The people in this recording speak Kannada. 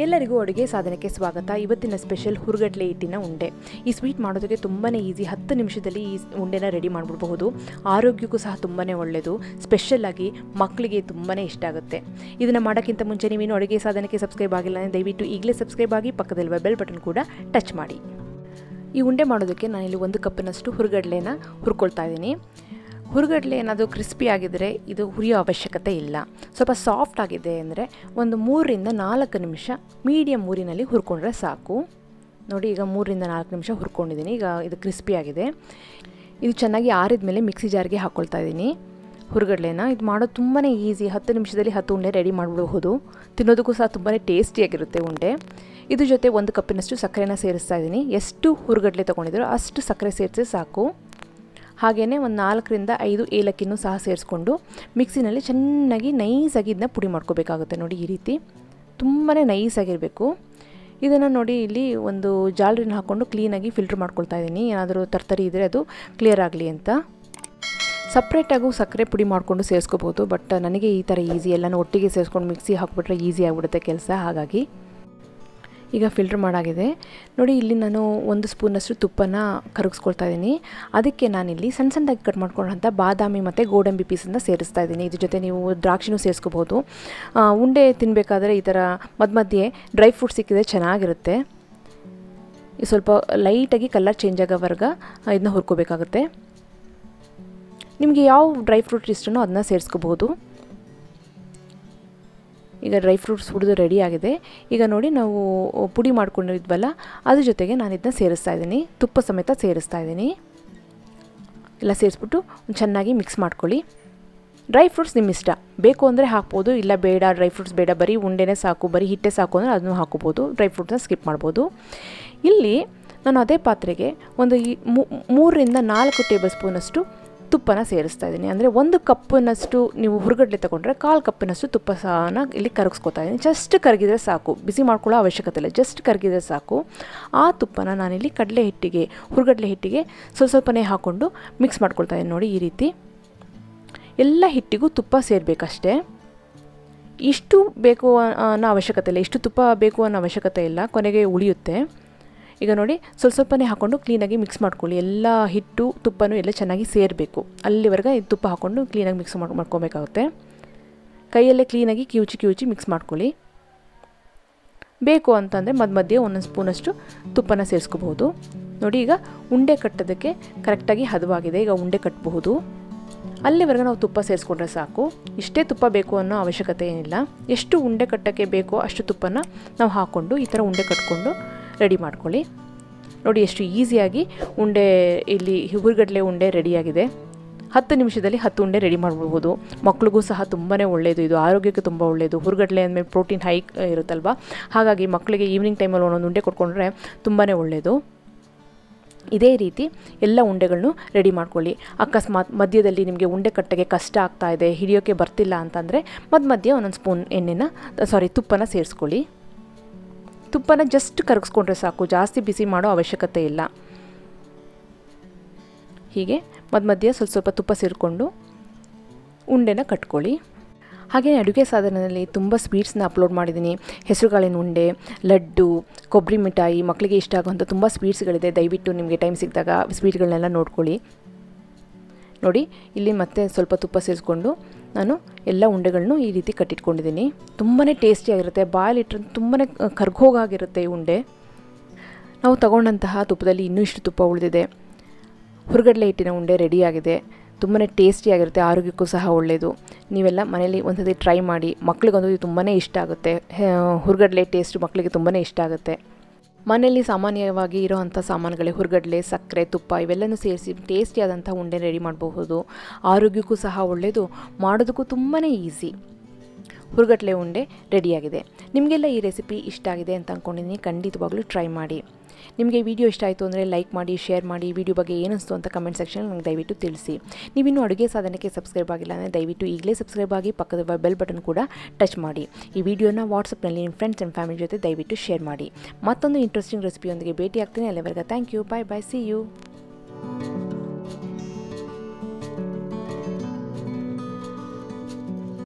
ಎಲ್ಲರಿಗೂ ಅಡುಗೆ ಸಾಧನಕ್ಕೆ ಸ್ವಾಗತ. ಇವತ್ತಿನ ಸ್ಪೆಷಲ್ ಹುರುಗಡ್ಲೆ ಹಿಟ್ಟಿನ ಉಂಡೆ. ಈ ಸ್ವೀಟ್ ಮಾಡೋದಕ್ಕೆ ತುಂಬಾ ಈಸಿ. 10 ನಿಮಿಷದಲ್ಲಿ ಈ ಉಂಡೆನ ರೆಡಿ ಮಾಡಿಬಿಡಬಹುದು. ಆರೋಗ್ಯಕ್ಕೂ ಸಹ ತುಂಬಾ ಒಳ್ಳೆಯದು. ಸ್ಪೆಷಲ್ಲಾಗಿ ಮಕ್ಕಳಿಗೆ ತುಂಬಾ ಇಷ್ಟ ಆಗುತ್ತೆ. ಇದನ್ನು ಮಾಡೋಕ್ಕಿಂತ ಮುಂಚೆ ನೀವೇನು ಅಡುಗೆ ಸಾಧನಕ್ಕೆ ಸಬ್ಸ್ಕ್ರೈಬ್ ಆಗಿಲ್ಲ ಅಂದರೆ ದಯವಿಟ್ಟು ಈಗಲೇ ಸಬ್ಸ್ಕ್ರೈಬ್ ಆಗಿ, ಪಕ್ಕದಲ್ಲಿರುವ ಬೆಲ್ ಬಟನ್ ಕೂಡ ಟಚ್ ಮಾಡಿ. ಈ ಉಂಡೆ ಮಾಡೋದಕ್ಕೆ ನಾನಿಲ್ಲಿ 1 ಕಪ್ಪಿನಷ್ಟು ಹುರುಗಡ್ಲೆನ ಹುರ್ಕೊಳ್ತಾ ಇದ್ದೀನಿ. ಹುರುಗಡ್ಲೆ ಏನಾದರೂ ಕ್ರಿಸ್ಪಿ ಆಗಿದ್ದರೆ ಇದು ಹುರಿಯೋ ಅವಶ್ಯಕತೆ ಇಲ್ಲ. ಸ್ವಲ್ಪ ಸಾಫ್ಟ್ ಆಗಿದೆ ಅಂದರೆ ಒಂದು 3 ರಿಂದ 4 ನಿಮಿಷ ಮೀಡಿಯಮ್ ಊರಿನಲ್ಲಿ ಹುರ್ಕೊಂಡ್ರೆ ಸಾಕು. ನೋಡಿ, ಈಗ 3 ರಿಂದ 4 ನಿಮಿಷ ಹುರ್ಕೊಂಡಿದ್ದೀನಿ. ಈಗ ಇದು ಕ್ರಿಸ್ಪಿ ಆಗಿದೆ. ಇದು ಚೆನ್ನಾಗಿ ಆರಿದ ಮೇಲೆ ಮಿಕ್ಸಿ ಜಾರ್ಗೆ ಹಾಕ್ಕೊಳ್ತಾ ಇದ್ದೀನಿ ಹುರುಗಡ್ಲೆನ. ಇದು ಮಾಡೋದು ತುಂಬಾ ಈಸಿ. 10 ನಿಮಿಷದಲ್ಲಿ 10 ಉಂಡೆ ರೆಡಿ ಮಾಡಿಬಿಡಬಹುದು. ತಿನ್ನೋದಕ್ಕೂ ಸಹ ತುಂಬಾ ಟೇಸ್ಟಿಯಾಗಿರುತ್ತೆ ಉಂಡೆ. ಇದ್ರ ಜೊತೆ 1 ಕಪ್ಪಿನಷ್ಟು ಸಕ್ಕರೆನ ಸೇರಿಸ್ತಾ ಇದ್ದೀನಿ. ಎಷ್ಟು ಹುರುಗಡ್ಲೆ ತೊಗೊಂಡಿದ್ದೀರೋ ಅಷ್ಟು ಸಕ್ಕರೆ ಸೇರಿಸಿ ಸಾಕು. ಹಾಗೆಯೇ ಒಂದು 4 ರಿಂದ 5 ಏಲಕ್ಕಿನೂ ಸಹ ಸೇರಿಸ್ಕೊಂಡು ಮಿಕ್ಸಿನಲ್ಲಿ ಚೆನ್ನಾಗಿ ನೈಸಾಗಿ ಇದನ್ನ ಪುಡಿ ಮಾಡ್ಕೋಬೇಕಾಗುತ್ತೆ. ನೋಡಿ, ಈ ರೀತಿ ತುಂಬಾ ನೈಸಾಗಿರಬೇಕು. ಇದನ್ನು ನೋಡಿ, ಇಲ್ಲಿ ಒಂದು ಜಾಲರಿನ ಹಾಕ್ಕೊಂಡು ಕ್ಲೀನಾಗಿ ಫಿಲ್ಟ್ರ್ ಮಾಡ್ಕೊಳ್ತಾ ಇದ್ದೀನಿ. ಏನಾದರೂ ತರ್ತರಿ ಇದ್ದರೆ ಅದು ಕ್ಲಿಯರ್ ಆಗಲಿ ಅಂತ. ಸಪ್ರೇಟಾಗೂ ಸಕ್ಕರೆ ಪುಡಿ ಮಾಡಿಕೊಂಡು ಸೇರಿಸ್ಕೋಬೋದು. ಬಟ್ ನನಗೆ ಈ ಥರ ಈಸಿ, ಎಲ್ಲನೂ ಒಟ್ಟಿಗೆ ಸೇರಿಸ್ಕೊಂಡು ಮಿಕ್ಸಿ ಹಾಕ್ಬಿಟ್ರೆ ಈಸಿ ಆಗಿಬಿಡುತ್ತೆ ಕೆಲಸ. ಹಾಗಾಗಿ ಈಗ ಫಿಲ್ಟ್ರ್ ಮಾಡಾಗಿದೆ. ನೋಡಿ, ಇಲ್ಲಿ ನಾನು 1 ಸ್ಪೂನಷ್ಟು ತುಪ್ಪನ ಕರಗಿಸ್ಕೊಳ್ತಾ ಇದ್ದೀನಿ. ಅದಕ್ಕೆ ನಾನಿಲ್ಲಿ ಸಣ್ಣದಾಗಿ ಕಟ್ ಮಾಡ್ಕೊಂಡಂಥ ಬಾದಾಮಿ ಮತ್ತು ಗೋಡಂಬಿ ಪೀಸನ್ನು ಸೇರಿಸ್ತಾ ಇದ್ದೀನಿ. ಇದ್ರ ಜೊತೆ ನೀವು ದ್ರಾಕ್ಷಿನೂ ಸೇರಿಸ್ಕೋಬೋದು. ಉಂಡೆ ತಿನ್ನಬೇಕಾದ್ರೆ ಈ ಥರ ಮಧ್ಯೆ ಡ್ರೈ ಫ್ರೂಟ್ಸ್ ಸಿಕ್ಕಿದ್ರೆ ಚೆನ್ನಾಗಿರುತ್ತೆ. ಸ್ವಲ್ಪ ಲೈಟಾಗಿ ಕಲರ್ ಚೇಂಜ್ ಆಗೋವರೆಗೆ ಇದನ್ನ ಹುರ್ಕೋಬೇಕಾಗುತ್ತೆ. ನಿಮಗೆ ಯಾವ ಡ್ರೈ ಫ್ರೂಟ್ ಇಷ್ಟನೋ ಅದನ್ನ ಸೇರಿಸ್ಕೋಬೋದು. ಈಗ ಡ್ರೈ ಫ್ರೂಟ್ಸ್ ಹುರಿದು ರೆಡಿ ಆಗಿದೆ. ಈಗ ನೋಡಿ, ನಾವು ಪುಡಿ ಮಾಡ್ಕೊಂಡಿದ್ವಲ್ಲ ಅದ್ರ ಜೊತೆಗೆ ನಾನು ಇದನ್ನ ಸೇರಿಸ್ತಾ ಇದ್ದೀನಿ. ತುಪ್ಪ ಸಮೇತ ಸೇರಿಸ್ತಾ ಇದ್ದೀನಿ. ಎಲ್ಲ ಸೇರಿಸ್ಬಿಟ್ಟು ಚೆನ್ನಾಗಿ ಮಿಕ್ಸ್ ಮಾಡ್ಕೊಳ್ಳಿ. ಡ್ರೈ ಫ್ರೂಟ್ಸ್ ನಿಮ್ಮ ಇಷ್ಟ, ಬೇಕು ಅಂದರೆ ಹಾಕ್ಬೋದು, ಇಲ್ಲ ಬೇಡ ಡ್ರೈ ಫ್ರೂಟ್ಸ್ ಬೇಡ, ಬರೀ ಉಂಡೆನೇ ಸಾಕು, ಬರೀ ಹಿಟ್ಟೆ ಸಾಕು ಅಂದರೆ ಅದನ್ನು ಹಾಕೋಬೋದು. ಡ್ರೈ ಫ್ರೂಟ್ಸ್ನ ಸ್ಕಿಪ್ ಮಾಡ್ಬೋದು. ಇಲ್ಲಿ ನಾನು ಅದೇ ಪಾತ್ರೆಗೆ ಒಂದು 3 ರಿಂದ 4 ಟೇಬಲ್ ಸ್ಪೂನಷ್ಟು ತುಪ್ಪನ ಸೇರಿಸ್ತಾ ಇದ್ದೀನಿ. ಅಂದರೆ 1 ಕಪ್ಪಿನಷ್ಟು ನೀವು ಹುರುಗಡ್ಲೆ ತೊಗೊಂಡ್ರೆ 1/4 ಕಪ್ಪಿನಷ್ಟು ತುಪ್ಪ ಸಹ ಇಲ್ಲಿ ಕರಗಿಸ್ಕೊತಾ ಇದ್ದೀನಿ. ಜಸ್ಟ್ ಕರಗಿದ್ರೆ ಸಾಕು, ಬಿಸಿ ಮಾಡ್ಕೊಳ್ಳೋ ಅವಶ್ಯಕತೆ ಇಲ್ಲ, ಜಸ್ಟ್ ಕರಗಿದ್ರೆ ಸಾಕು. ಆ ತುಪ್ಪನ ನಾನಿಲ್ಲಿ ಕಡಲೆ ಹಿಟ್ಟಿಗೆ, ಹುರುಗಡ್ಲೆ ಹಿಟ್ಟಿಗೆ ಸ್ವಲ್ಪನೇ ಹಾಕ್ಕೊಂಡು ಮಿಕ್ಸ್ ಮಾಡ್ಕೊಳ್ತಾ ಇದ್ದೀನಿ. ನೋಡಿ, ಈ ರೀತಿ ಎಲ್ಲ ಹಿಟ್ಟಿಗೂ ತುಪ್ಪ ಸೇರಬೇಕಷ್ಟೇ. ಇಷ್ಟು ಬೇಕು ಅನ್ನೋ ಅವಶ್ಯಕತೆ ಇಲ್ಲ, ಇಷ್ಟು ತುಪ್ಪ ಬೇಕು ಅನ್ನೋ ಅವಶ್ಯಕತೆ ಇಲ್ಲ, ಕೊನೆಗೆ ಉಳಿಯುತ್ತೆ. ಈಗ ನೋಡಿ, ಸ್ವಲ್ಪನೇ ಹಾಕ್ಕೊಂಡು ಕ್ಲೀನಾಗಿ ಮಿಕ್ಸ್ ಮಾಡ್ಕೊಳ್ಳಿ. ಎಲ್ಲ ಹಿಟ್ಟು ತುಪ್ಪನೂ ಎಲ್ಲ ಚೆನ್ನಾಗಿ ಸೇರಬೇಕು. ಅಲ್ಲಿವರೆಗೆ ಇದು ತುಪ್ಪ ಹಾಕ್ಕೊಂಡು ಕ್ಲೀನಾಗಿ ಮಿಕ್ಸ್ ಮಾಡ್ಕೊಬೇಕಾಗುತ್ತೆ. ಕೈಯಲ್ಲೇ ಕ್ಲೀನಾಗಿ ಕಿವುಚಿ ಮಿಕ್ಸ್ ಮಾಡ್ಕೊಳ್ಳಿ. ಬೇಕು ಅಂತಂದರೆ ಮಧ್ಯೆ 1 ಸ್ಪೂನಷ್ಟು ತುಪ್ಪನ ಸೇರಿಸ್ಕೋಬಹುದು. ನೋಡಿ, ಈಗ ಉಂಡೆ ಕಟ್ಟೋದಕ್ಕೆ ಕರೆಕ್ಟಾಗಿ ಹದವಾಗಿದೆ. ಈಗ ಉಂಡೆ ಕಟ್ಟಬಹುದು. ಅಲ್ಲಿವರೆಗೆ ನಾವು ತುಪ್ಪ ಸೇರಿಸ್ಕೊಂಡ್ರೆ ಸಾಕು. ಇಷ್ಟೇ ತುಪ್ಪ ಬೇಕು ಅನ್ನೋ ಅವಶ್ಯಕತೆ ಏನಿಲ್ಲ. ಎಷ್ಟು ಉಂಡೆ ಕಟ್ಟೋಕ್ಕೆ ಬೇಕೋ ಅಷ್ಟು ತುಪ್ಪನ ನಾವು ಹಾಕ್ಕೊಂಡು ಈ ಥರ ಉಂಡೆ ಕಟ್ಕೊಂಡು ರೆಡಿ ಮಾಡ್ಕೊಳ್ಳಿ. ನೋಡಿ, ಎಷ್ಟು ಈಸಿಯಾಗಿ ಉಂಡೆ, ಇಲ್ಲಿ ಹುರುಗಡ್ಲೆ ಉಂಡೆ ರೆಡಿಯಾಗಿದೆ. 10 ನಿಮಿಷದಲ್ಲಿ 10 ಉಂಡೆ ರೆಡಿ ಮಾಡ್ಬೋದು. ಮಕ್ಳಿಗೂ ಸಹ ತುಂಬಾ ಒಳ್ಳೆಯದು. ಇದು ಆರೋಗ್ಯಕ್ಕೆ ತುಂಬ ಒಳ್ಳೆಯದು. ಹುರುಗಡ್ಲೆ ಅಂದಮೇಲೆ ಪ್ರೋಟೀನ್ ಹೈ ಇರುತ್ತಲ್ವ. ಹಾಗಾಗಿ ಮಕ್ಕಳಿಗೆ ಈವ್ನಿಂಗ್ ಟೈಮಲ್ಲಿ ಒಂದೊಂದು ಉಂಡೆ ಕೊಟ್ಕೊಂಡ್ರೆ ತುಂಬಾ ಒಳ್ಳೆಯದು. ಇದೇ ರೀತಿ ಎಲ್ಲ ಉಂಡೆಗಳನ್ನು ರೆಡಿ ಮಾಡ್ಕೊಳ್ಳಿ. ಅಕಸ್ಮಾತ್ ಮಧ್ಯದಲ್ಲಿ ನಿಮಗೆ ಉಂಡೆ ಕಟ್ಟಕ್ಕೆ ಕಷ್ಟ ಆಗ್ತಾ ಇದೆ, ಹಿಡಿಯೋಕ್ಕೆ ಬರ್ತಿಲ್ಲ ಅಂತಂದರೆ ಮಧ್ಯೆ 1 ಸ್ಪೂನ್ ತುಪ್ಪನ ಸೇರಿಸ್ಕೊಳ್ಳಿ. ತುಪ್ಪನ ಜಸ್ಟ್ ಕರಗಿಸ್ಕೊಂಡ್ರೆ ಸಾಕು, ಜಾಸ್ತಿ ಬಿಸಿ ಮಾಡೋ ಅವಶ್ಯಕತೆ ಇಲ್ಲ. ಹೀಗೆ ಮಧ್ಯೆ ಸ್ವಲ್ಪ ತುಪ್ಪ ಸೇರಿಕೊಂಡು ಉಂಡೆನ ಕಟ್ಕೊಳ್ಳಿ. ಹಾಗೆಯೇ ಅಡುಗೆ ಸಾಧನದಲ್ಲಿ ತುಂಬ ಸ್ವೀಟ್ಸ್ನ ಅಪ್ಲೋಡ್ ಮಾಡಿದ್ದೀನಿ. ಹೆಸರುಕಾಳಿನ ಉಂಡೆ, ಲಡ್ಡು, ಕೊಬ್ಬರಿ ಮಿಠಾಯಿ, ಮಕ್ಕಳಿಗೆ ಇಷ್ಟ ಆಗುವಂಥ ತುಂಬ ಸ್ವೀಟ್ಸ್ಗಳಿದೆ. ದಯವಿಟ್ಟು ನಿಮಗೆ ಟೈಮ್ ಸಿಕ್ಕಿದಾಗ ಸ್ವೀಟ್ಗಳನ್ನೆಲ್ಲ ನೋಡ್ಕೊಳ್ಳಿ. ನೋಡಿ, ಇಲ್ಲಿ ಮತ್ತೆ ಸ್ವಲ್ಪ ತುಪ್ಪ ಸೇರಿಸ್ಕೊಂಡು ನಾನು ಎಲ್ಲ ಉಂಡೆಗಳನ್ನು ಈ ರೀತಿ ಕಟ್ಟಿಟ್ಕೊಂಡಿದ್ದೀನಿ. ತುಂಬಾ ಟೇಸ್ಟಿಯಾಗಿರುತ್ತೆ. ಬಾಯಲ್ಲಿಟ್ಟರೆ ತುಂಬಾ ಕರ್ಗೋಗಾಗಿರುತ್ತೆ ಈ ಉಂಡೆ. ನಾವು ತಗೊಂಡಂತಹ ತುಪ್ಪದಲ್ಲಿ ಇನ್ನೂ ಇಷ್ಟು ತುಪ್ಪ ಉಳಿದಿದೆ. ಹುರುಗಡ್ಲೆ ಹಿಟ್ಟಿನ ಉಂಡೆ ರೆಡಿಯಾಗಿದೆ. ತುಂಬಾ ಟೇಸ್ಟಿಯಾಗಿರುತ್ತೆ, ಆರೋಗ್ಯಕ್ಕೂ ಸಹ ಒಳ್ಳೆಯದು. ನೀವೆಲ್ಲ ಮನೇಲಿ ಒಂದ್ಸತಿ ಟ್ರೈ ಮಾಡಿ. ಮಕ್ಕಳಿಗಂತೂ ಇದು ತುಂಬಾ ಇಷ್ಟ ಆಗುತ್ತೆ. ಹುರುಗಡ್ಲೆ ಟೇಸ್ಟ್ ಮಕ್ಕಳಿಗೆ ತುಂಬಾ ಇಷ್ಟ ಆಗುತ್ತೆ. ಮನೆಯಲ್ಲಿ ಸಾಮಾನ್ಯವಾಗಿ ಇರೋವಂಥ ಸಾಮಾನುಗಳೇ ಹುರುಗಡ್ಲೆ, ಸಕ್ಕರೆ, ತುಪ್ಪ ಇವೆಲ್ಲನೂ ಸೇರಿಸಿ ಟೇಸ್ಟಿಯಾದಂಥ ಉಂಡೆ ರೆಡಿ ಮಾಡಬಹುದು. ಆರೋಗ್ಯಕ್ಕೂ ಸಹ ಒಳ್ಳೆಯದು, ಮಾಡೋದಕ್ಕೂ ತುಂಬಾ ಈಸಿ. ಹುರುಗಡ್ಲೆ ಉಂಡೆ ರೆಡಿಯಾಗಿದೆ. ನಿಮಗೆಲ್ಲ ಈ ರೆಸಿಪಿ ಇಷ್ಟ ಆಗಿದೆ ಅಂತ ಅಂದ್ಕೊಂಡಿದ್ದೀನಿ. ಖಂಡಿತವಾಗ್ಲೂ ಟ್ರೈ ಮಾಡಿ. ನಿಮಗೆ ವಿಡಿಯೋ ಇಷ್ಟ ಆಯಿತು ಅಂದರೆ ಲೈಕ್ ಮಾಡಿ, ಶೇರ್ ಮಾಡಿ. ವಿಡಿಯೋ ಬಗ್ಗೆ ಏನಿಸ್ತು ಅಂತ ಕಮೆಂಟ್ ಸೆಕ್ಷನ್ ನನಗೆ ದಯವಿಟ್ಟು ತಿಳಿಸಿ. ನೀವಿನ್ನೂ ಅಡುಗೆ ಸಾಧನಕ್ಕೆ ಸಬ್ಸ್ಕ್ರೈಬ್ ಆಗಿಲ್ಲ ಅಂದರೆ ದಯವಿಟ್ಟು ಈಗಲೇ ಸಬ್ಸ್ಕ್ರೈಬ್ ಆಗಿ, ಪಕ್ಕದ ಬೆಲ್ ಬಟನ್ ಕೂಡ ಟಚ್ ಮಾಡಿ. ಈ ವಿಡಿಯೋನ ವಾಟ್ಸಪ್ನಲ್ಲಿ ನಿಮ್ಮ ಫ್ರೆಂಡ್ಸ್ ಆ್ಯಂಡ್ ಫ್ಯಾಮಿಲಿ ಜೊತೆ ದಯವಿಟ್ಟು ಶೇರ್ ಮಾಡಿ. ಮತ್ತೊಂದು ಇಂಟ್ರೆಸ್ಟಿಂಗ್ ರೆಸಿಪಿಯೊಂದಿಗೆ ಭೇಟಿ ಆಗ್ತೀನಿ. ಅಲ್ಲಿವರೆಗೆ thank you, bye bye, see you.